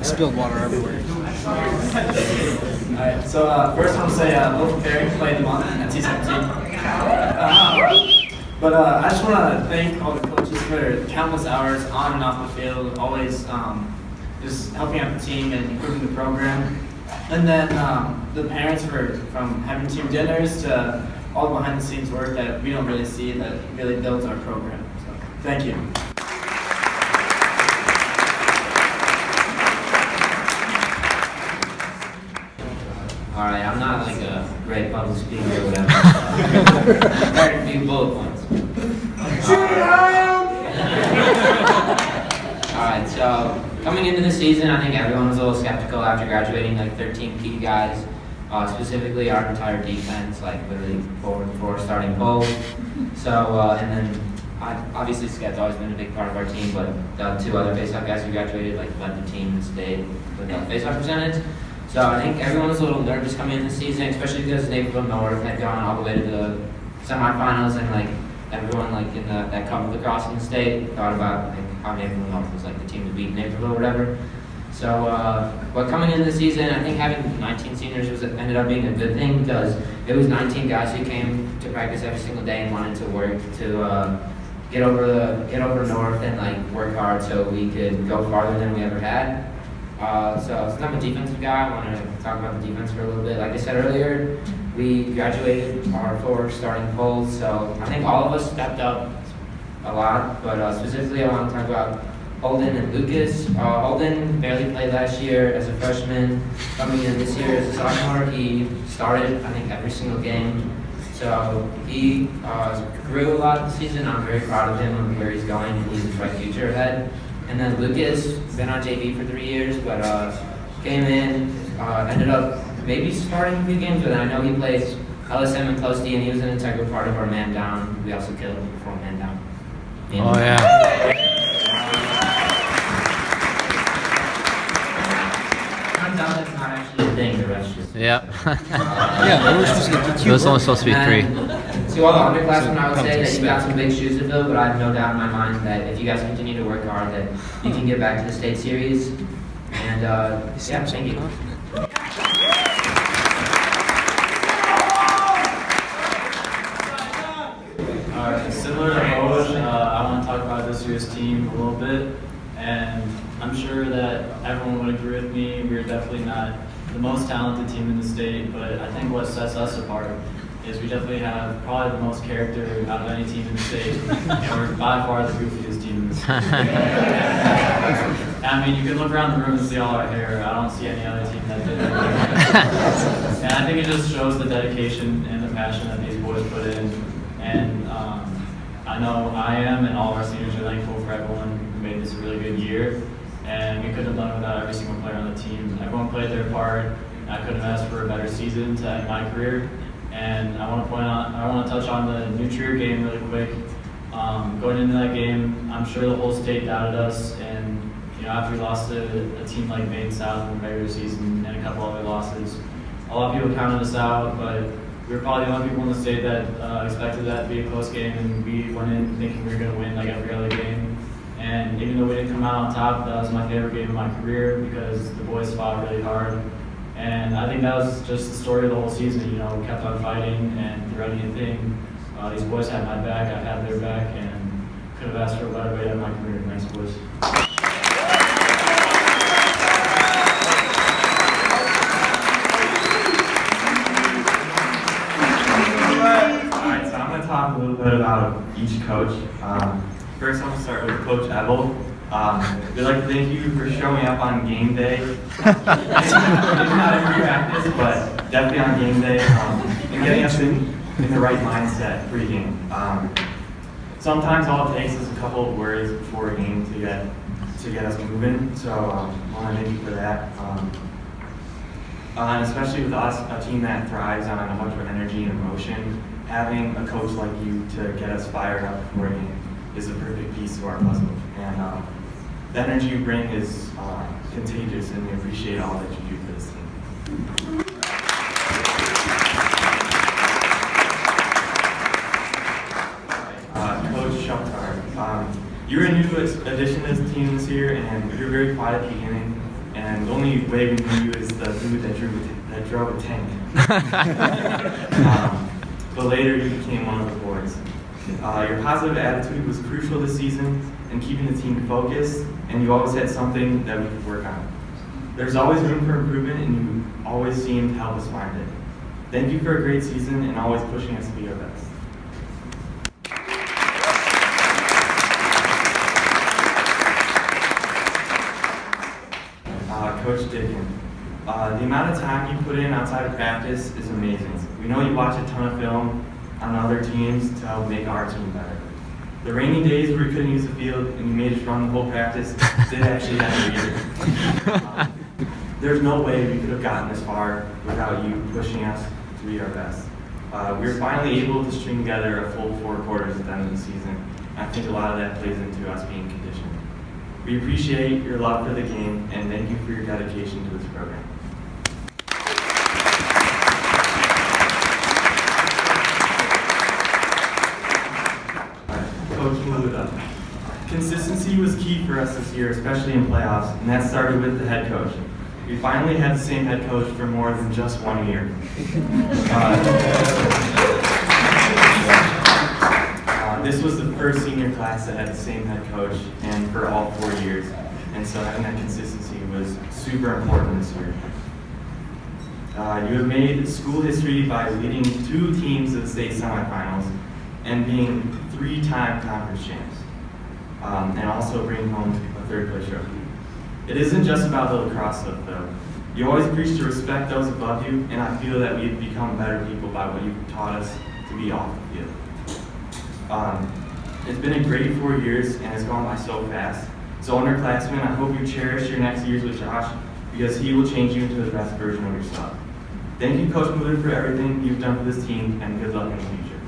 spilled water everywhere. Alright, so first I want to say both Perry played the month at T17. But I just want to thank all the coaches for countless hours on and off the field, always just helping out the team and improving the program. And then the parents from having team dinners to all the behind the scenes work that we don't really see that really builds our program. So thank you. All right, I'm not like a great public speaker or whatever. Very few bullet points. All right, so coming into the season, I think everyone was a little skeptical after graduating like 13 key guys, specifically our entire defense, like literally 4 starting poles. So, and then obviously Sket's always been a big part of our team, but the 2 other faceoff guys who graduated like led the team and stayed with the faceoff percentage. So I think everyone was a little nervous coming into the season, especially because Midfield North had gone all the way to the semifinals, and like everyone like in that covered lacrosse in the state thought about like how Midfield North was like the team to beat Midfield or whatever. So, but coming into the season, I think having 19 seniors ended up being a good thing because it was 19 guys who came to practice every single day and wanted to work to get over North and like work hard so we could go farther than we ever had. So since I'm a defensive guy, I want to talk about the defense for a little bit. Like I said earlier, we graduated our 4 starting poles, so I think all of us stepped up a lot, but specifically I want to talk about Holden and Lucas. Holden barely played last year as a freshman. Coming in this year as a sophomore, he started, I think, every single game. So he grew a lot this season. I'm very proud of him and where he's going, and he has a bright future ahead. And then Lucas, been on JV for 3 years, but came in, ended up maybe starting a few games with it. I know he plays LSM and close D, and he was an integral part of our man down. We also killed him before man down. Oh, yeah. Turns out that's not actually a thing, the rest just... Yeah. Yeah, we were supposed to get DQ. It was only supposed to be 3. To all the underclassmen, I would say that you got some big shoes to fill, but I have no doubt in my mind that if you guys continue to work hard, that you can get back to the state series. And yeah, thank you. Similar to Hoj, I want to talk about this year's team a little bit, and I'm sure that everyone would agree with me. We're definitely not the most talented team in the state, but I think what sets us apart is we definitely have probably the most character out of any team in the state, and we're by far the goofiest team in the state. I mean, you can look around the room and see all our hair. I don't see any other team that did it. And I think it just shows the dedication and the passion that these boys put in. And I know I am, and all of our seniors are thankful for everyone who made this a really good year. And we couldn't have done it without every single player on the team. Everyone played their part. I couldn't have asked for a better season to end my career. And I want to touch on the New Trier game really quick. Going into that game, I'm sure the whole state doubted us, and after we lost to a team like Maine South in the regular season and a couple other losses, a lot of people counted us out, but we were probably the only people in the state that expected that to be a close game, and we went in thinking we were going to win like every other game. And even though we didn't come out on top, that was my favorite game of my career because the boys fought really hard. And I think that was just the story of the whole season. We kept on fighting, and through anything, these boys had my back, I had their back, and could have asked for a better way to end my career. Thanks, boys. Alright, so I'm going to talk a little bit about each coach. First, I'm going to start with Coach Ebel. We'd like to thank you for showing up on game day. Maybe not every practice, but definitely on game day, and getting us in the right mindset pre-game. Sometimes all it takes is a couple of words before a game to get us moving. So I want to thank you for that. And especially with us, a team that thrives on a bunch of energy and emotion, having a coach like you to get us fired up before a game is a perfect piece to our puzzle. And the energy you bring is contagious, and we appreciate all that you do for this team. Coach Shakhtar, you're a new addition to this team this year, and you're very quiet at the beginning. and the only way we knew you is the dude that drove a tank. But later you became one of the boys. Your positive attitude was crucial this season in keeping the team focused, and you always had something that we could work on. There's always room for improvement, and you always seemed to help us find it. Thank you for a great season and always pushing us to be our best. Coach Dickon, the amount of time you put in outside of practice is amazing. We know you watch a ton of film on other teams to help make our team better. The rainy days where we couldn't use the field and you made us run the whole practice did actually happen either. There's no way we could have gotten this far without you pushing us to be our best. We were finally able to string together a full 4 quarters at the end of the season. I think a lot of that plays into us being conditioned. We appreciate your love for the game and thank you for your dedication to this program. Coach Maluta. Consistency was key for us this year, especially in playoffs, and that started with the head coach. We finally had the same head coach for more than just 1 year. This was the first senior class that had the same head coach, and for all 4 years. And so having that consistency was super important this year. You have made school history by leading 2 teams to the state semifinals and being 3-time conference champs, and also bringing home a 3rd place trophy. It isn't just about the lacrosse stuff, though. You always preach to respect those above you, and I feel that we've become better people by what you've taught us to be off the field. It's been a great 4 years, and it's gone by so fast. So underclassmen, I hope you cherish your next years with Josh, because he will change you into the best version of yourself. Thank you, Coach Maluta, for everything you've done for this team, and good luck in the future.